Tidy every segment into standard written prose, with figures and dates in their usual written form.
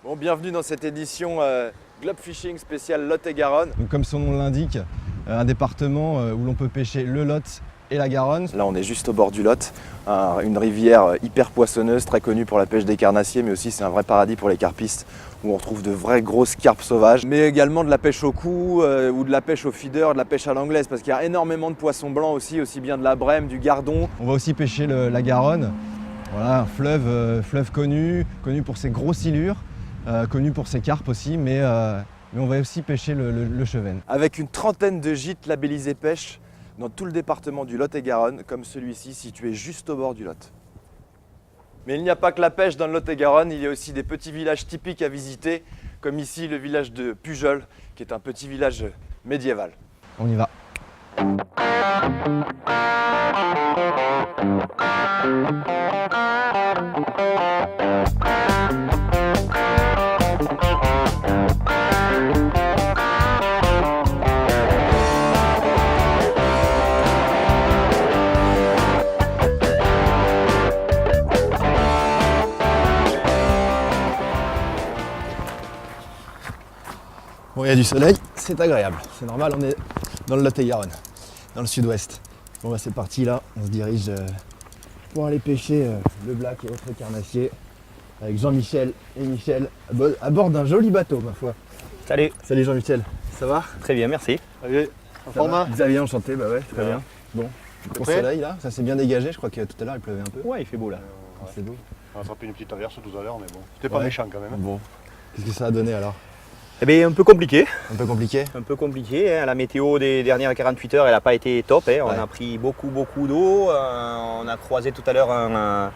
Bon, bienvenue dans cette édition Globe Fishing spéciale Lot-et-Garonne. Donc, comme son nom l'indique, un département où l'on peut pêcher le Lot et la Garonne. Là, on est juste au bord du Lot, une rivière hyper poissonneuse, très connue pour la pêche des carnassiers, mais aussi c'est un vrai paradis pour les carpistes, où on retrouve de vraies grosses carpes sauvages, mais également de la pêche au cou ou de la pêche au feeder, de la pêche à l'anglaise, parce qu'il y a énormément de poissons blancs aussi bien de la brème, du gardon. On va aussi pêcher la Garonne, voilà, un fleuve connu pour ses grosses silures, connu pour ses carpes aussi, mais on va aussi pêcher le Cheven. Avec une trentaine de gîtes labellisés pêche dans tout le département du Lot-et-Garonne, comme celui-ci situé juste au bord du Lot. Mais il n'y a pas que la pêche dans le Lot-et-Garonne, il y a aussi des petits villages typiques à visiter, comme ici le village de Pujol, qui est un petit village médiéval. On y va. Bon, il y a du soleil, c'est agréable, c'est normal, on est dans le Lot-et-Garonne, dans le sud-ouest. Bon, bah, c'est parti là, on se dirige pour aller pêcher le black et autres carnassiers avec Jean-Michel et Michel à bord d'un joli bateau, ma foi. Salut. Salut Jean-Michel, ça va? Très bien, merci. Allez, en format. Xavier, enchanté, bah ouais, très bien. Bon, pour prêt soleil là, ça s'est bien dégagé, je crois que tout à l'heure il pleuvait un peu. Ouais, il fait beau là. C'est beau. On a attrapé une petite averse tout à l'heure, mais bon, c'était pas Ouais. méchant quand même. Bon, qu'est-ce que ça a donné alors? Eh bien, un peu compliqué. Un peu compliqué? Un peu compliqué. Hein. La météo des dernières 48 heures, elle n'a pas été top. Hein. On Ouais. a pris beaucoup d'eau. On a croisé tout à l'heure un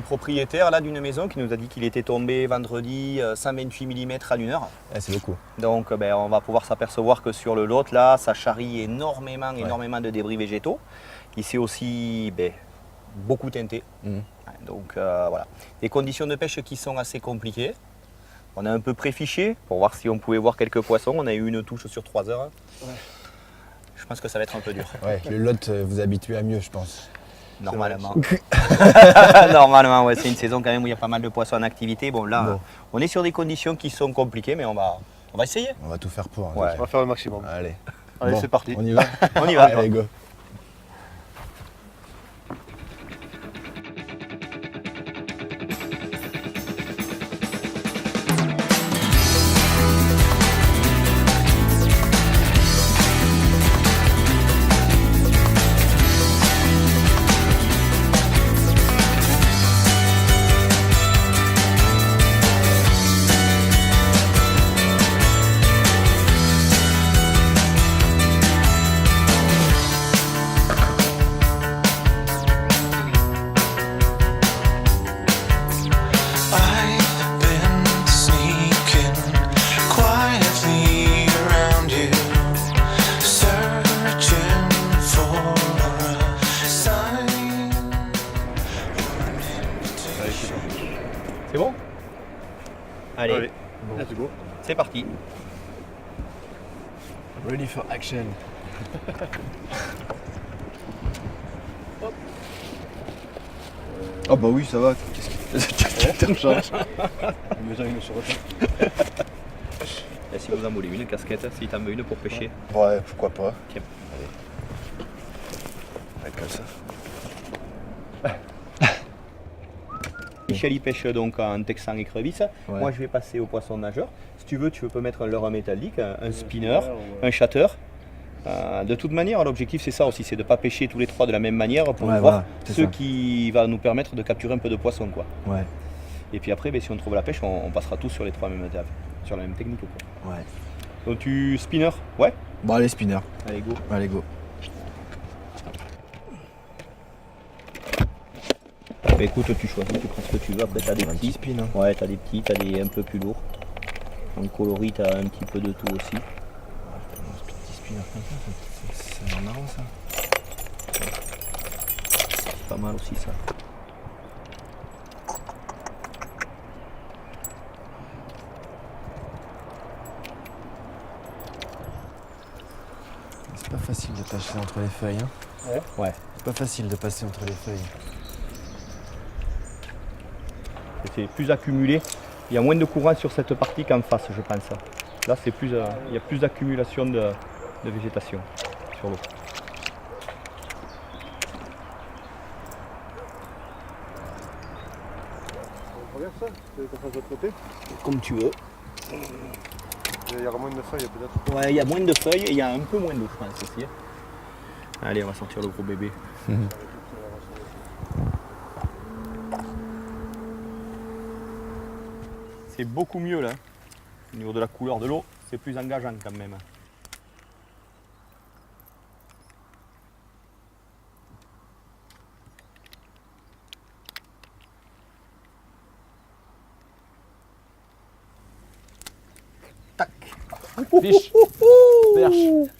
propriétaire là d'une maison qui nous a dit qu'il était tombé vendredi 128 mm à l'1 heure. C'est beaucoup. Donc, on va pouvoir s'apercevoir que sur le Lot, là, ça charrie énormément de débris végétaux. Il s'est aussi beaucoup teinté. Mhm. Donc, voilà. Des conditions de pêche qui sont assez compliquées. On a un peu préfiché pour voir si on pouvait voir quelques poissons. On a eu une touche sur 3 heures. Ouais. Je pense que ça va être un peu dur. Ouais, le Lot vous habitue à mieux, je pense. Normalement. Normalement, ouais, c'est une saison quand même où il y a pas mal de poissons en activité. Bon, là, on est sur des conditions qui sont compliquées, mais on va essayer. On va tout faire pour. Hein, Ouais. On va faire le maximum. Allez. Allez, Bon, c'est parti. On y va? On y va. Allez, go. I've been sneaking quietly around you, searching for a sign. C'est bon? Allez, Allez, let's go. c'est parti. Ready for action. Oh bah oui, ça va. Qu'est-ce que tu rechanges? Déjà une sur Et si vous en voulez une casquette, si t'en veux une pour pêcher. Ouais, pourquoi pas. Tiens. Ouais, comme ça. Michel il pêche donc en texan écrevisse. Ouais. Moi je vais passer au poisson nageur. Si tu veux, tu peux mettre un leurre métallique, un spinner, un shatter. De toute manière, l'objectif c'est ça aussi, c'est de ne pas pêcher tous les trois de la même manière pour Ouais, voir voilà, c'est ce ça. qui va nous permettre de capturer un peu de poisson, quoi. Ouais. Et puis après, si on trouve la pêche, on passera tous sur les trois mêmes étapes, sur la même technique, quoi. Ouais. Donc tu spinner, ouais. Bon, allez, spinner. Allez go. Allez, go. Écoute, tu choisis, tu prends ce que tu veux. Après t'as des Un petit petits. spin. Hein. Ouais, t'as des petits, t'as des un peu plus lourds. En coloris, t'as un petit peu de tout aussi. Un petit spinner comme ça, c'est marrant ça. C'est pas mal aussi ça. C'est pas facile de passer entre les feuilles. Hein. Ouais. C'est pas facile de passer entre les feuilles. C'est plus accumulé Il y a moins de courant sur cette partie qu'en face, je pense. Là, c'est plus, il y a plus d'accumulation de végétation sur l'eau. On regarde ça, c'est qu'on fasse de l'autre côté. Comme tu veux. Il y aura moins de feuilles peut-être. Ouais, il y a moins de feuilles et il y a un peu moins d'eau, je pense aussi. Allez, on va sortir le gros bébé. C'est beaucoup mieux là. Au niveau de la couleur de l'eau, c'est plus engageant quand même. Tac. Fiche. Perche.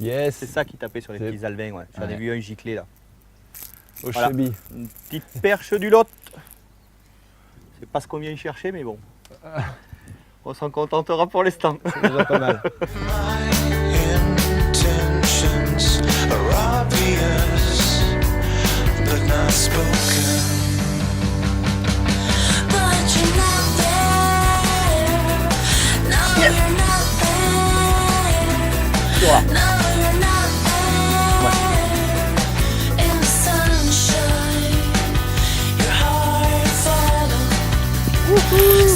Yes. C'est ça qui tapait sur les C'est- petits alvins. Ouais. J'en ai Ouais. vu un gicler là. Au Voilà. chebi. Une petite perche du Lot. C'est pas ce qu'on vient y chercher, mais bon. On s'en contentera pour l'instant. C'est déjà pas mal. My intentions are obvious, but not spoken. But you're not there. No, you're not there. No, you're not there. In the sunshine, your heart follows.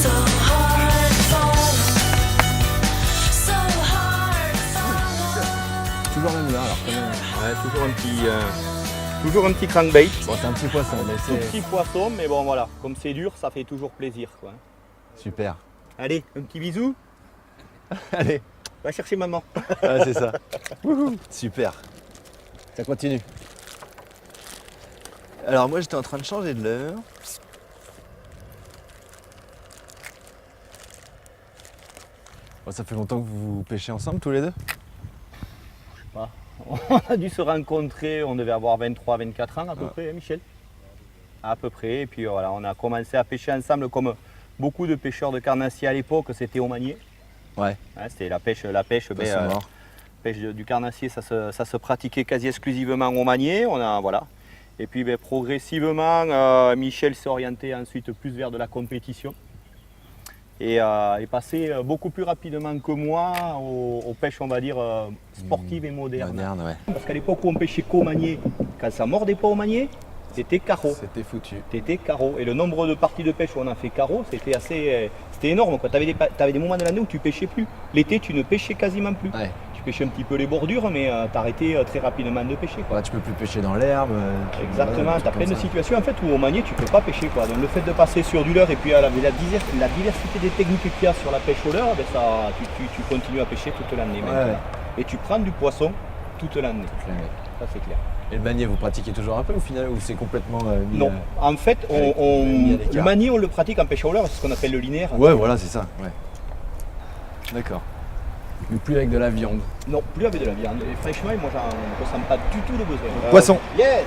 So hard follow. So hard follow. Toujours même là, alors quand même. Ouais, toujours un petit crankbait. Bon, c'est un petit poisson, mais Tout c'est petit poisson, mais bon voilà, comme c'est dur, ça fait toujours plaisir. Quoi. super. Allez, un petit bisou. Allez, Va chercher maman. ah, c'est ça. Wouhou. Super. Ça continue. Alors moi j'étais en train de changer de l'heure. Bon, ça fait longtemps que vous pêchez ensemble tous les deux? On a dû se rencontrer, on devait avoir 23-24 ans à peu près, hein, Michel. À peu près, et puis voilà, on a commencé à pêcher ensemble comme beaucoup de pêcheurs de carnassiers à l'époque, c'était au manier. Ouais. Hein, c'était la pêche, Poisson mort. pêche du carnassier, ça se pratiquait quasi exclusivement au manier. Voilà. Et puis progressivement, Michel s'est orienté ensuite plus vers de la compétition. Et est passé beaucoup plus rapidement que moi aux pêches, on va dire, sportives et modernes. Moderne, ouais. Parce qu'à l'époque où on pêchait qu'au manier, quand ça mordait pas au manier, c'était carreau. C'était foutu. C'était carreau. Et le nombre de parties de pêche où on a fait carreau, c'était assez, c'était énorme. Tu avais des moments de l'année où tu pêchais plus. L'été, tu ne pêchais quasiment plus. Ouais. Tu pêchais un petit peu les bordures, mais t'arrêtais très rapidement de pêcher. Quoi. Voilà, tu peux plus pêcher dans l'herbe. Exactement, voilà, tu as des plein de trucs comme situations en fait où au manier tu peux pas pêcher. Quoi. Donc le fait de passer sur du leurre et puis la diversité des techniques qu'il y a sur la pêche au leurre, ben, ça, tu continues à pêcher toute l'année. Ouais, maintenant. ouais. Et tu prends du poisson toute l'année. ça. Ça c'est clair. Et le manier, vous pratiquez toujours un peu au final ou c'est complètement mis Non, en fait, mis à l'écart. le manier on le pratique en pêche au leurre, c'est ce qu'on appelle le linéaire. Ouais, voilà, c'est ça. Ouais. D'accord. Mais plus avec de la viande. Non, plus avec de la viande. Et franchement, moi j'en ressens pas du tout le besoin. Poisson. Yes.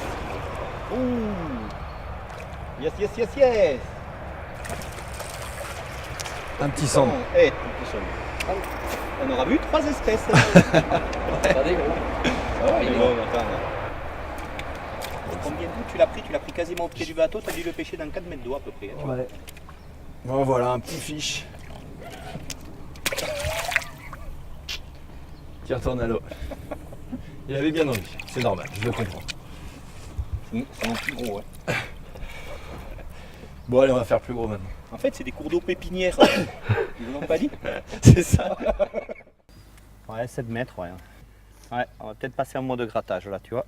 Ouh. Yes. Un petit sang. Eh, un petit son. On aura vu 3 espèces. Regardez, combien d'eau tu l'as pris? Tu l'as pris quasiment au pied du bateau, tu as dû le pêcher dans 4 mètres d'eau à peu près. Hein, tu vois. Ouais. Bon voilà, un petit fiche. Qui retourne à l'eau. Il avait bien envie, c'est normal, je le comprends. C'est un plus gros, ouais. Bon allez, on va faire plus gros maintenant. En fait, c'est des cours d'eau pépinières. Ils ne l'ont pas dit? C'est ça. Ouais, 7 mètres, ouais. Ouais, on va peut-être passer en mode grattage là, tu vois.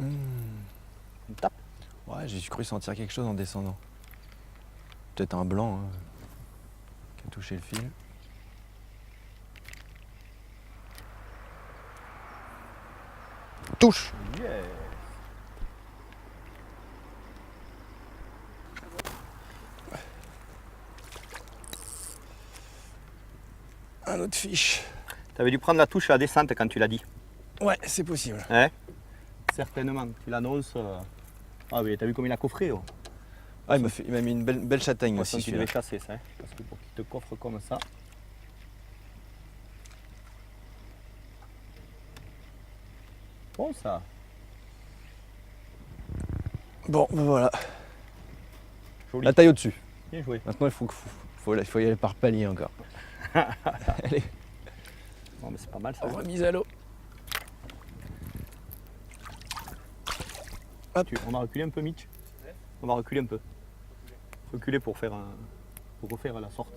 On tape. Ouais, j'ai cru sentir quelque chose en descendant. Peut-être un blanc hein, qui a touché le fil. Touche. Un autre fiche. Tu avais dû prendre la touche à la descente quand tu l'as dit. Ouais, c'est possible. Hein? Certainement. Tu l'annonces. Ah oui, t'as vu comme il a coffré. Oh. Ah, il m'a mis une belle châtaigne Poisson aussi qui celui-là. devait chasser ça, hein, parce que pour qu'il te coffre comme ça. Bon ça. Bon, ben voilà. Joli. La taille au-dessus. Bien joué. Maintenant, il faut y aller par palier encore. Allez, Bon, mais c'est pas mal ça. remise à l'eau. On va reculer un peu, Mitch. On va reculer un peu. Reculer pour refaire la sortie.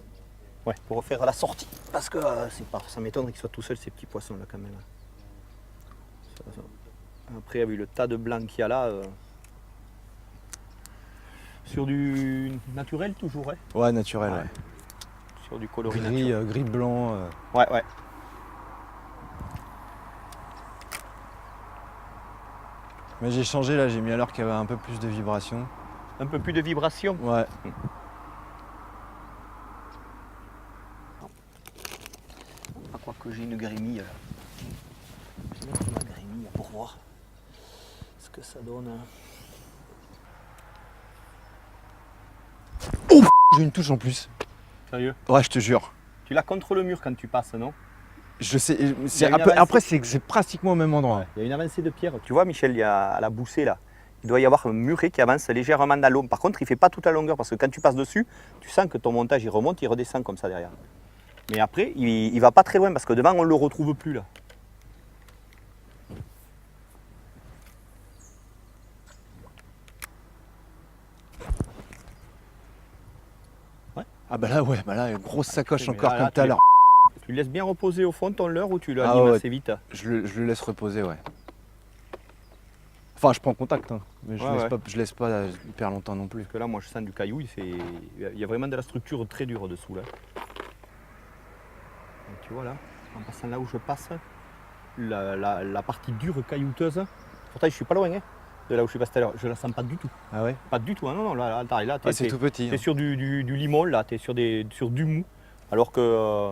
Ouais, pour refaire la sortie. Parce que ça m'étonnerait qu'ils soient tout seuls ces petits poissons là quand même. Ça. Après, avec le tas de blanc qu'il y a là, sur du naturel toujours, hein. Ouais, naturel, ouais. Sur du coloris naturel. Gris blanc. Ouais. Mais j'ai changé là, j'ai mis à l'heure qu'il y avait un peu plus de vibration. Un peu plus de vibration. Ouais. À croire que j'ai une grémille là. Je vais mettre ma grémille pour voir ce que ça donne. J'ai une touche en plus. Sérieux? Ouais, je te jure. Tu l'as contre le mur quand tu passes, non? Je sais. Il y a une Après, c'est pratiquement au même endroit. Il y a une avancée de pierre. Tu vois, Michel, il y a à la boussée là. Il doit y avoir un muret qui avance légèrement dans l'eau. Par contre, il ne fait pas toute la longueur parce que quand tu passes dessus, tu sens que ton montage il remonte, il redescend comme ça derrière. Mais après, il ne va pas très loin parce que devant, on ne le retrouve plus là. Ah bah là, ouais, grosse sacoche Mais encore là, comme tout à tu- l'heure. Tu le laisses bien reposer au fond ton leurre ou tu le Ah animes ouais. assez vite? Je le laisse reposer, ouais. Enfin, je prends contact, hein, mais Ouais, ouais. je laisse pas hyper longtemps non plus. Parce que là, moi, je sens du caillou. Il y a vraiment de la structure très dure dessous là. Donc, tu vois là, en passant là où je passe, la partie dure caillouteuse. Pourtant, je suis pas loin, hein, de là où je suis passé tout à l'heure. Je la sens pas du tout. Ah ouais? Pas du tout, hein, non, là, là, Ah, c'est tout petit. t'es hein. sur du limon, là, t'es sur du mou. Alors que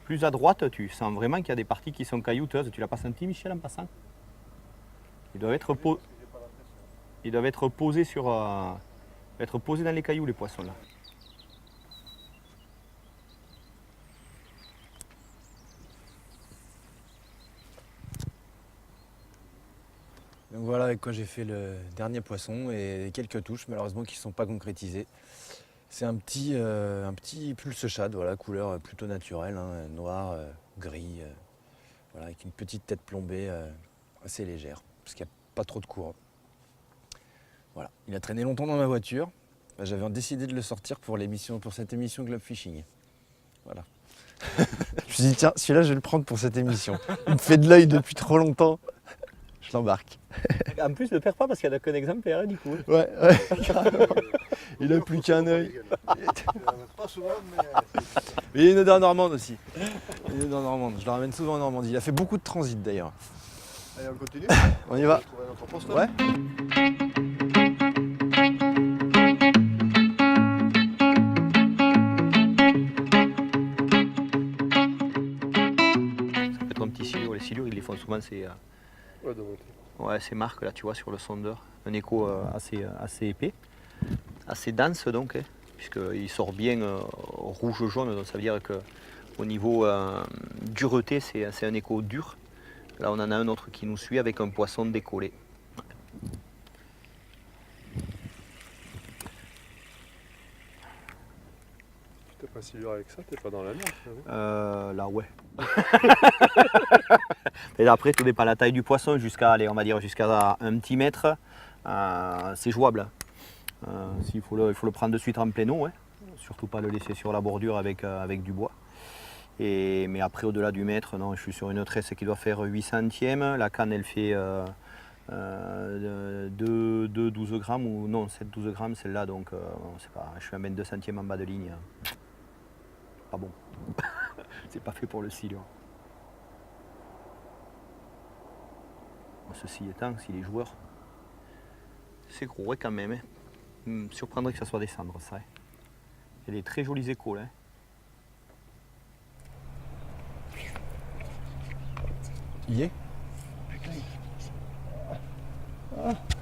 plus à droite, tu sens vraiment qu'il y a des parties qui sont caillouteuses. Tu l'as pas senti, Michel, en passant? Ils doivent être, posés être posés dans les cailloux, les poissons, là. Donc voilà avec quoi j'ai fait le dernier poisson et quelques touches malheureusement qui ne sont pas concrétisées. C'est un petit pulse-chat, voilà, couleur plutôt naturelle, hein, noir, gris, voilà, avec une petite tête plombée assez légère, parce qu'il n'y a pas trop de courant. Voilà, il a traîné longtemps dans ma voiture. Bah, j'avais décidé de le sortir pour cette émission Globe Fishing. Voilà. Je me suis dit tiens, celui-là je vais le prendre pour cette émission. Il me fait de l'œil depuis trop longtemps. Je l'embarque. En plus, ne perds pas parce qu'il n'y en a qu'un exemplaire, hein, du coup. Ouais, carrément. Il a plus qu'un œil. Pas souvent, mais. Mais il y a une odeur normande aussi. Il y a une odeur normande. Je le ramène souvent en Normandie. Il a fait beaucoup de transit d'ailleurs. Allez, on continue. On y va. Trouver un autre poste. Ouais. Ça peut être un petit silure. Les silures, ils les font souvent, Ouais, de monter. ouais, ces marques là, tu vois, sur le sondeur. Un écho assez épais, assez dense donc, hein, puisqu'il sort bien rouge-jaune, donc ça veut dire qu'au niveau dureté, c'est un écho dur. Là, on en a un autre qui nous suit avec un poisson décollé. T'es pas si dur avec ça, t'es pas dans la mer. finalement. Là, ouais. Et après, tout dépend de la taille du poisson, jusqu'à un petit mètre, c'est jouable. Il faut le prendre de suite en plein eau, hein. Surtout pas le laisser sur la bordure avec du bois. Mais après, au-delà du mètre, non, je suis sur une tresse qui doit faire 8 centièmes. La canne, elle fait 12 grammes, ou non, 7-12 grammes, celle-là, donc c'est pas, je suis à 22 centièmes en bas de ligne. Pas bon. C'est pas fait pour le silure. Ceci étant, s'il est joueur, c'est gros, ouais, quand même. Hein. Me surprendrait que ça soit des cendres, ça. Hein. Il y a des très jolis échos là. Hein. Il y est.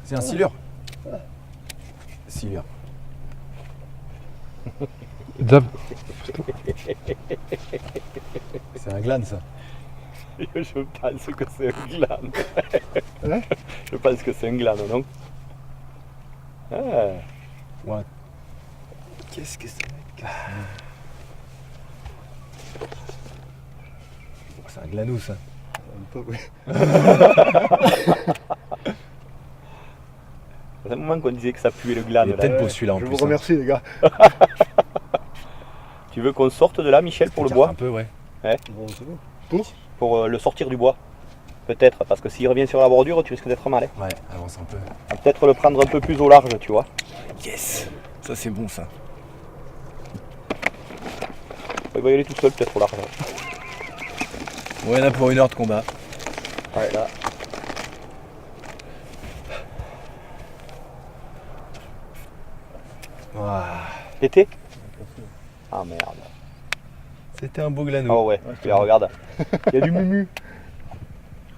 C'est un silure. Celui-là. Zap. C'est un glane ça. Je pense que c'est un glane. Ouais. Je pense que c'est un glane, non? Ah. Qu'est-ce que c'est? C'est un glanou ça. Un peu, oui. C'est un moment qu'on disait que ça puait le glane. Il est là. peut-être pour celui-là en Je plus. vous remercie, les gars. Tu veux qu'on sorte de là, Michel, pour le bois? Un peu, ouais. Bon, c'est bon. Pour le sortir du bois? Peut-être, parce que s'il revient sur la bordure, tu risques d'être mal. Hein. Ouais, avance un peu. Peut-être le prendre un peu plus au large, tu vois. Yes. Ça c'est bon ça. Il va y aller tout seul, peut-être au large. Bon, il y en a pour 1 heure de combat. Ouais, là. Ouah. L'été? Ah merde. C'était un beau glanou. Oh ouais, là, regarde. Il y a du mumu.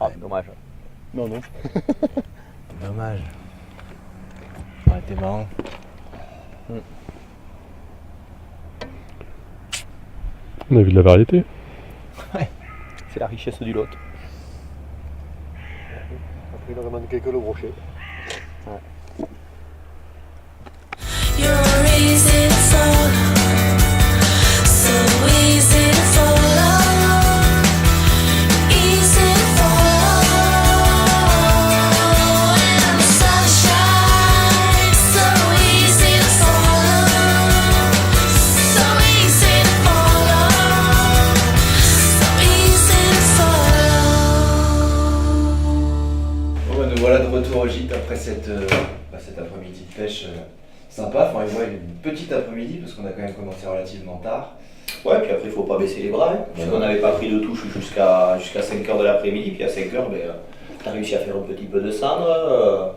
Ah, dommage. Non, non. Dommage. Ça aurait été marrant. On a vu de la variété. C'est la richesse du lot. Après, il aurait manqué que le brochet. You're easy to follow, so easy to follow, easy to follow. In the sunshine, so easy to follow, so easy to follow, so easy to follow. Bon, bah, nous voilà de retour au gîte après cet après-midi de pêche sympa. Enfin, une petite après-midi parce qu'on a quand même commencé relativement tard. Ouais, puis après, il faut pas baisser les bras. Hein, puisqu'on n'avait pas pris de touche jusqu'à 5h de l'après-midi. Puis à 5h, tu as réussi à faire un petit peu de cendre.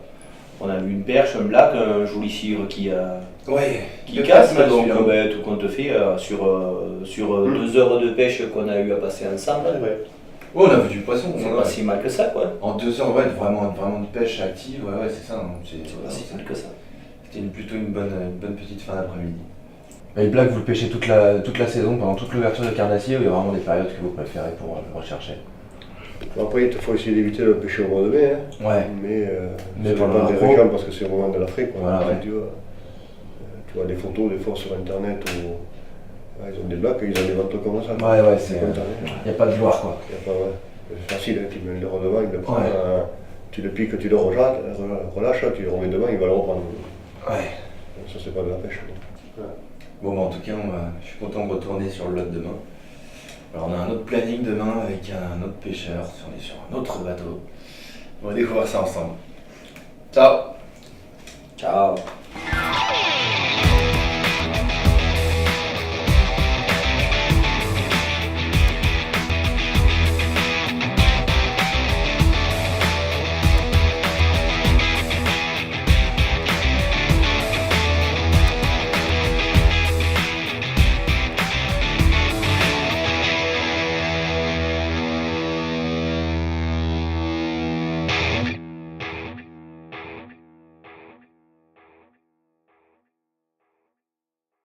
On a vu une perche, un black, un joli cire qui casse. Donc, tout compte fait, sur 2 heures de pêche qu'on a eu à passer ensemble, Oh, on a vu du poisson. c'est pas si mal que ça, quoi. En 2 heures, ouais, vraiment de pêche active. Ouais, c'est ça. hein. C'est pas si mal que ça. C'était plutôt une bonne petite fin d'après-midi. Et le black, vous le pêchez toute la saison, pendant toute l'ouverture de carnassier, ou il y a vraiment des périodes que vous préférez pour rechercher? Bon, après, il faut essayer d'éviter le pêcher au mois de mai. Hein. Ouais. Mais Mais ça pendant dépend la des pro. régions parce que c'est au moment de la frais. Quoi. Voilà, Après, ouais. tu vois des photos des fois sur internet où ils ont des blagues, ils ont des ventres comme ça. Ouais, c'est. Comme ça, hein. Il n'y a pas de gloire, quoi. Y a pas, ouais. C'est facile, hein. Tu mets le redevant, il le prend, Ouais. tu le piques, tu le relâches, tu le remets devant, il va le reprendre. Ouais. Ça, c'est pas de la pêche. Bon, bah, en tout cas, je suis content de retourner sur le lot demain. Alors, on a un autre planning demain avec un autre pêcheur. On est sur un autre bateau. On va découvrir ça ensemble. Ciao!